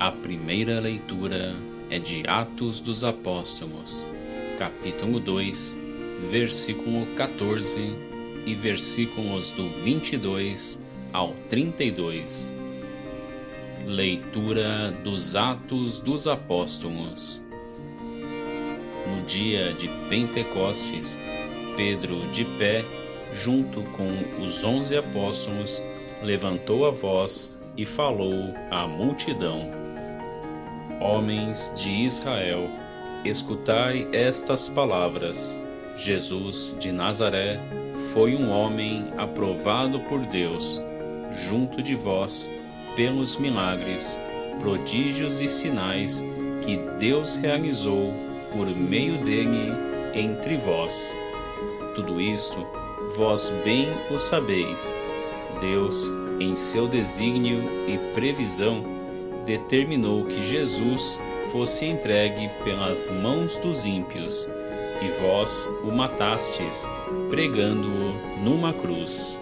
A primeira leitura é de Atos dos Apóstolos, capítulo 2, versículo 14 e versículos do 22 ao 32. Leitura dos Atos dos Apóstolos. No dia de Pentecostes, Pedro, de pé, junto com os 11 apóstolos, levantou a voz e falou à multidão: Homens de Israel, escutai estas palavras. Jesus de Nazaré foi um homem aprovado por Deus, junto de vós, pelos milagres, prodígios e sinais que Deus realizou por meio dele entre vós. Tudo isto, vós bem o sabeis. Deus, em seu desígnio e previsão, determinou que Jesus fosse entregue pelas mãos dos ímpios, e vós o matastes, pregando-o numa cruz.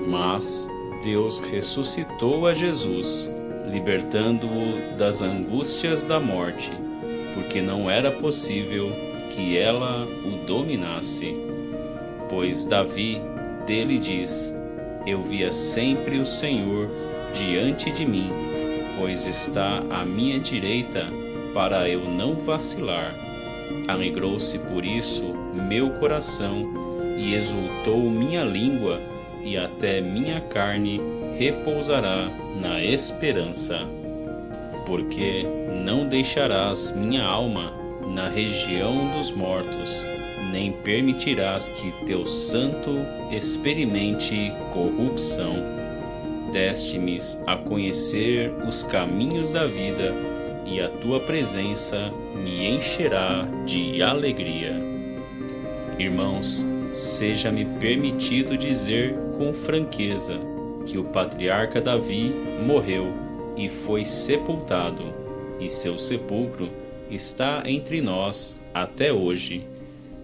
Mas Deus ressuscitou a Jesus, libertando-o das angústias da morte, porque não era possível que ela o dominasse. Pois Davi dele diz: Eu via sempre o Senhor diante de mim, pois está à minha direita, para eu não vacilar. Alegrou-se por isso meu coração, e exultou minha língua, e até minha carne repousará na esperança. Porque não deixarás minha alma na região dos mortos, nem permitirás que teu santo experimente corrupção. Deste-me a conhecer os caminhos da vida, e a tua presença me encherá de alegria. Irmãos, seja-me permitido dizer com franqueza que o patriarca Davi morreu e foi sepultado, e seu sepulcro está entre nós até hoje.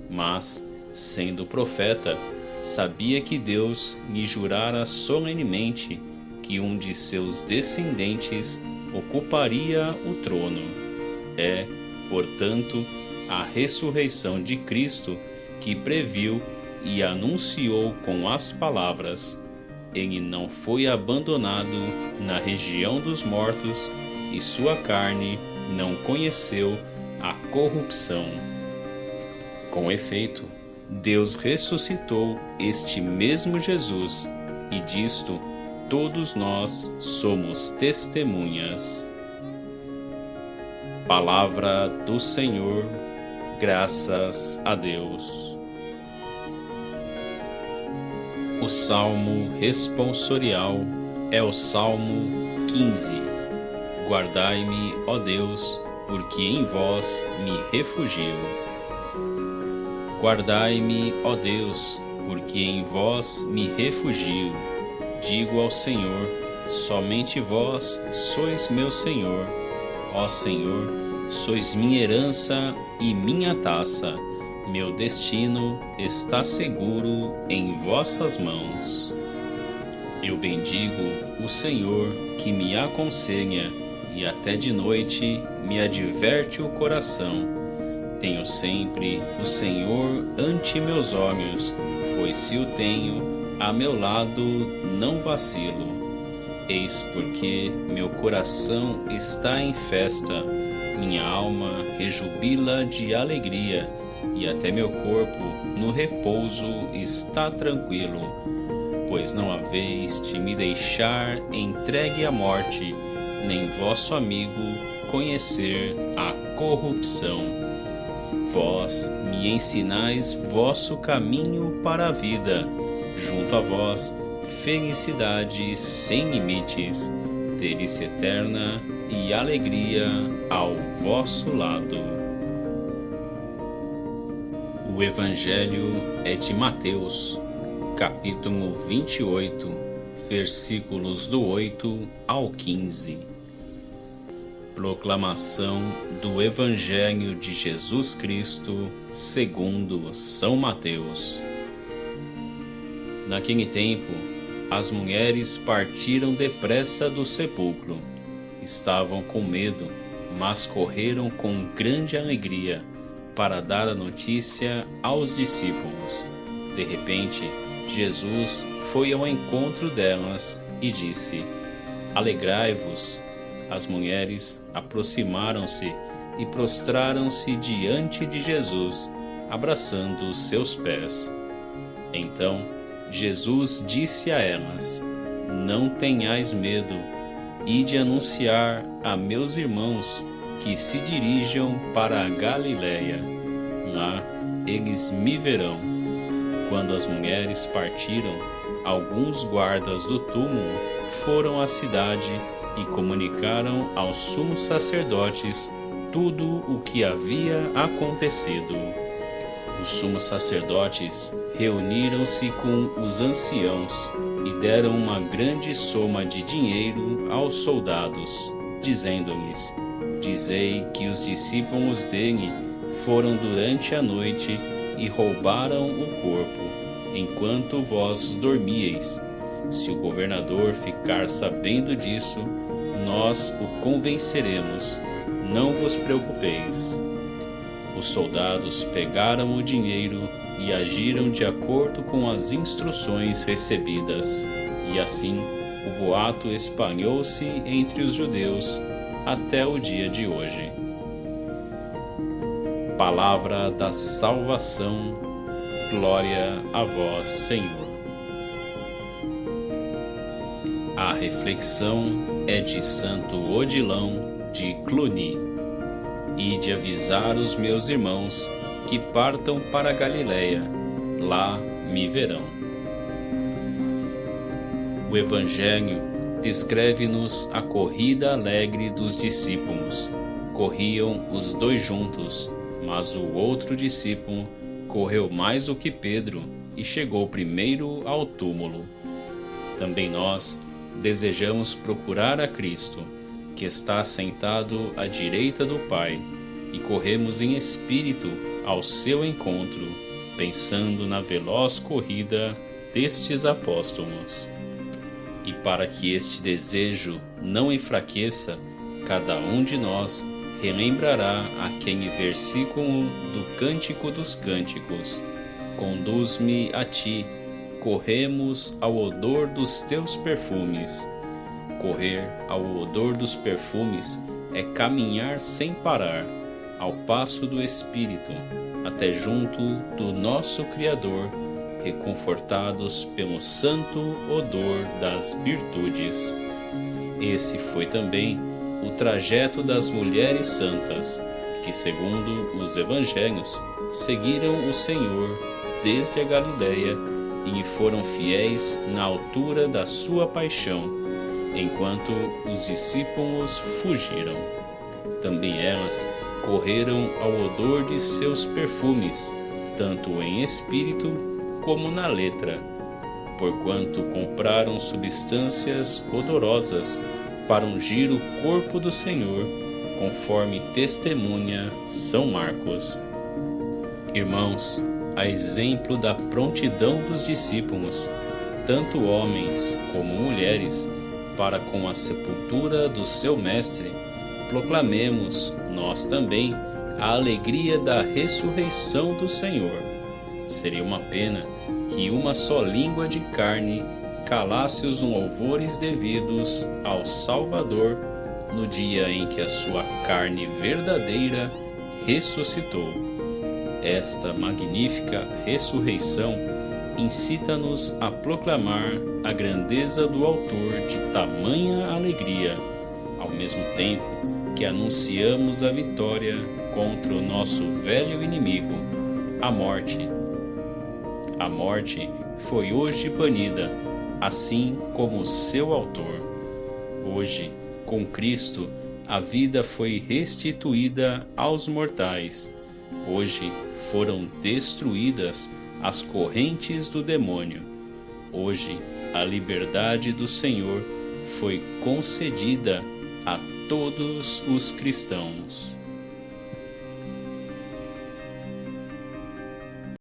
Mas, sendo profeta, sabia que Deus lhe jurara solenemente que um de seus descendentes ocuparia o trono. É, portanto, a ressurreição de Cristo que previu e anunciou com as palavras: Ele não foi abandonado na região dos mortos, e sua carne não conheceu a corrupção. Com efeito, Deus ressuscitou este mesmo Jesus, e disto todos nós somos testemunhas. Palavra do Senhor, graças a Deus. O Salmo responsorial é o Salmo 15. Guardai-me, ó Deus, porque em vós me refugio. Guardai-me, ó Deus, porque em vós me refugio. Digo ao Senhor: somente vós sois meu Senhor. Ó Senhor, sois minha herança e minha taça. Meu destino está seguro em vossas mãos. Eu bendigo o Senhor que me aconselha, e até de noite me adverte o coração. Tenho sempre o Senhor ante meus olhos, pois se o tenho a meu lado, não vacilo. Eis porque meu coração está em festa, minha alma rejubila de alegria, e até meu corpo no repouso está tranquilo. Pois não haveis de me deixar entregue à morte, nem vosso amigo conhecer a corrupção. Vós me ensinais vosso caminho para a vida. Junto a vós, felicidade sem limites, delícia eterna e alegria ao vosso lado. O Evangelho é de Mateus, capítulo 28, versículos do 8 ao 15. Proclamação do Evangelho de Jesus Cristo segundo São Mateus. Naquele tempo, as mulheres partiram depressa do sepulcro estavam com medo, mas correram com grande alegria para dar a notícia aos discípulos. De repente, Jesus foi ao encontro delas e disse: Alegrai-vos. As mulheres aproximaram-se e prostraram-se diante de Jesus, abraçando os seus pés. Então, Jesus disse a elas: Não tenhais medo, ide anunciar a meus irmãos que se dirijam para a Galiléia. Lá eles me verão. Quando as mulheres partiram, alguns guardas do túmulo foram à cidade e comunicaram aos sumos sacerdotes tudo o que havia acontecido. Os sumos sacerdotes reuniram-se com os anciãos e deram uma grande soma de dinheiro aos soldados, dizendo-lhes: Dizei que os discípulos dele foram durante a noite e roubaram o corpo, enquanto vós dormíeis. Se o governador ficar sabendo disso, nós o convenceremos. Não vos preocupeis. Os soldados pegaram o dinheiro e agiram de acordo com as instruções recebidas. E assim, o boato espalhou-se entre os judeus até o dia de hoje. Palavra da salvação. Glória a vós, Senhor. A reflexão é de Santo Odilão de Cluny. E de avisar os meus irmãos que partam para a Galiléia, lá me verão. O Evangelho descreve-nos a corrida alegre dos discípulos. Corriam os dois juntos, mas o outro discípulo correu mais do que Pedro e chegou primeiro ao túmulo. Também nós desejamos procurar a Cristo, que está sentado à direita do Pai, e corremos em espírito ao seu encontro, pensando na veloz corrida destes apóstolos. E para que este desejo não enfraqueça, cada um de nós relembrará aquele versículo do Cântico dos Cânticos: Conduz-me a ti, corremos ao odor dos teus perfumes. Correr ao odor dos perfumes é caminhar sem parar, ao passo do Espírito, até junto do nosso Criador, reconfortados pelo santo odor das virtudes. Esse foi também o trajeto das mulheres santas, que, segundo os evangelhos, seguiram o Senhor desde a Galiléia e lhe foram fiéis na altura da sua paixão, enquanto os discípulos fugiram. Também elas correram ao odor de seus perfumes, tanto em espírito como na letra, porquanto compraram substâncias odorosas para ungir o corpo do Senhor, conforme testemunha São Marcos. Irmãos, a exemplo da prontidão dos discípulos, tanto homens como mulheres, para com a sepultura do seu mestre, proclamemos nós também a alegria da ressurreição do Senhor. Seria uma pena que uma só língua de carne calasse os louvores devidos ao Salvador no dia em que a sua carne verdadeira ressuscitou. Esta magnífica ressurreição incita-nos a proclamar a grandeza do Autor de tamanha alegria, ao mesmo tempo que anunciamos a vitória contra o nosso velho inimigo, a morte. A morte foi hoje banida, assim como o seu autor. Hoje, com Cristo, a vida foi restituída aos mortais. Hoje foram destruídas as correntes do demônio. Hoje, a liberdade do Senhor foi concedida a todos os cristãos.